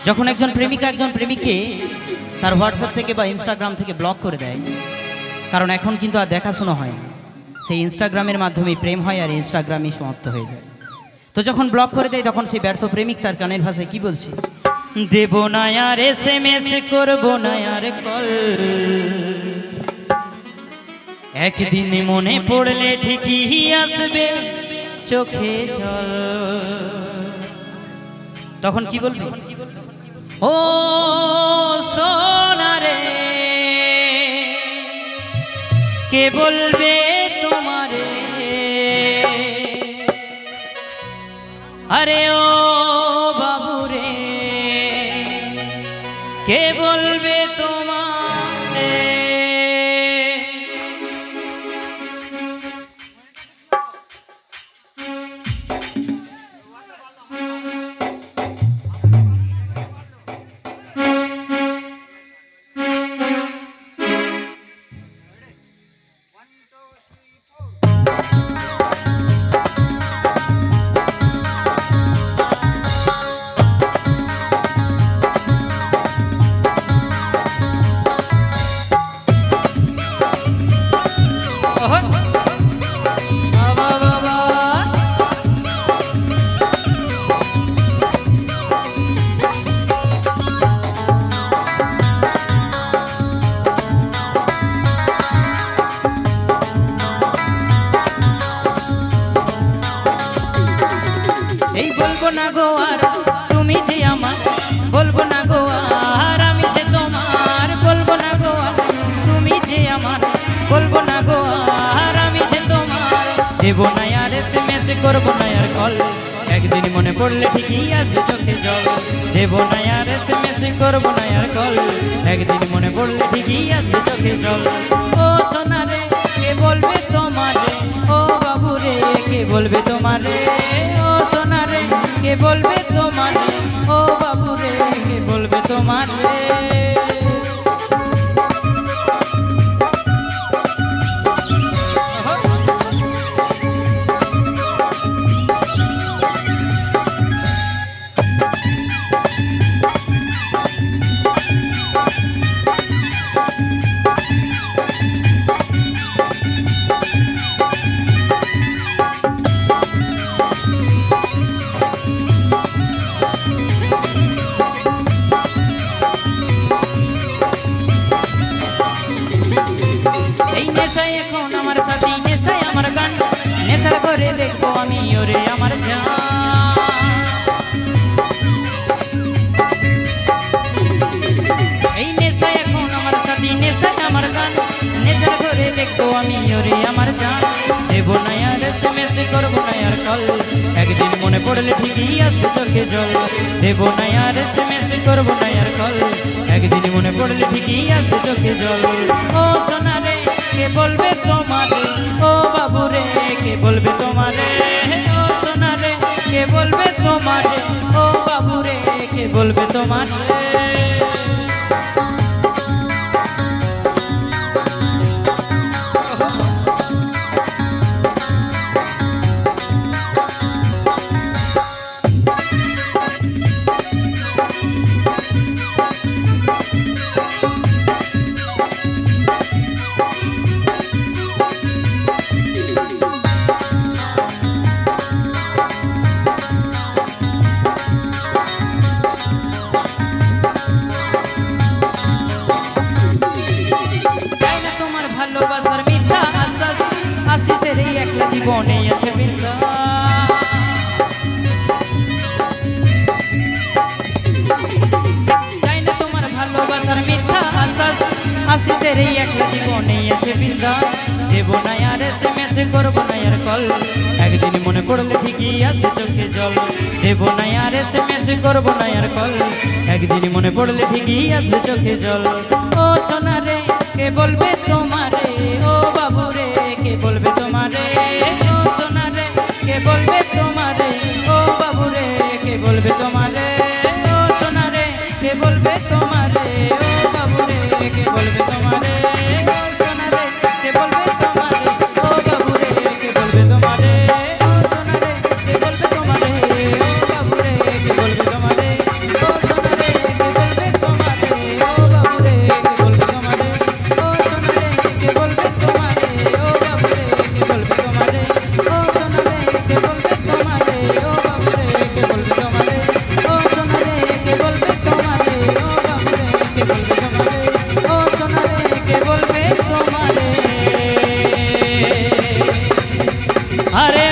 যখন একজন প্রেমিকা একজন প্রেমিককে তার হোয়াটসঅ্যাপ থেকে বা ইনস্টাগ্রাম থেকে ব্লক করে দেয়, কারণ এখন কিন্তু আর দেখাশোনা হয় না, সেই ইনস্টাগ্রামের মাধ্যমে প্রেম হয় আর ইনস্টাগ্রামই সমাপ্ত হয়ে যায়। তো যখন ব্লক করে দেয় তখন সেই ব্যর্থ প্রেমিক তার কানের ভাষায় কি বলছে, দেব না আর SMS, করব না আর কল, একদিন মনে পড়লে ঠিকই আসবে চোখে জল। তখন কি বলবে, ও সোনা রে, কে বলবে তোমারে, আরে ও বাবু রে, কে বলবে তোমারে। এই বলবো না গো আর তুমি যে আমার, বলবো না গো আর আমি যে তোমার, বলবো না গো আর তুমি যে আমার, বলবো না গো আর আমি যে তোমার। দেব না আর SMS, করবো না আর কল, একদিন মনে পড়লে ঠিকই আসবে চোখে জল। দেব না আর SMS, করবো না আর কল, একদিন মনে পড়লে ঠিকই আসবে চোখে জল। ও সোনা রে, কে বলবে তোমারে, ও বাবু রে, কে বলবে তোমারে, ও সোনা রে, কে বলবে তোমারে, ও বাবু রে, কে বলবে তোমারে। এই নেশায় এখন আমার সাথী, নেশায় আমার গান, নেশার করে দেখবো আমি ওরে আমার জান। এই নেশায় এখন আমার সাথী, নেশায় আমার গান, নেশার করে দেখবো আমি ওরে আমার জান। দেব না আর SMS, করবো না আর কল, একদিন মনে পড়লে ঠিকই আসবে চোখে জল। দেব না আর SMS, করবো না আর কল, একদিন মনে পড়লে ঠিকই আসবে চোখে জল। ও সোনা রে, কে বলবে তোমারে, ও বাবু রে, কে বলবে তোমারে, ও সোনা রে, কে বলবে তোমারে, ও বাবু রে, কে বলবে তোমারে। ভালোবাসার মিথ্যা আশ্বাস, আশিসের এই একলা জীবনে আছে বৃন্দা। চাই না তোমার ভালোবাসার মিথ্যা আশ্বাস, আশিসের এই একলা জীবনে আছে বৃন্দা। দেব না আর SMS, করবো না আর কল, একদিন মনে পড়লে ঠিকই আসবে চোখে জল। দেব না আর SMS, করবো না আর কল, একদিন মনে পড়লে ঠিকই আসবে চোখে জল। ও সোনা রে, কে বলবে তোমারে, ও বাবু রে, কে বলবে তোমারে, ও সোনা রে, কে বলবে তোমারে, ও বাবু রে, কে বলবে তোমারে, ও সোনা রে, কে বলবে তোমারে, ও বাবু রে, কে বলবে তোমারে, ও সোনা রে, কে বলবে তোমারে, ও বাবু রে, কে বলবে তোমারে, ও সোনা রে, কে বলবে তোমারে, ও বাবু রে, কে বলবে তোমারে, ও সোনা রে, আরে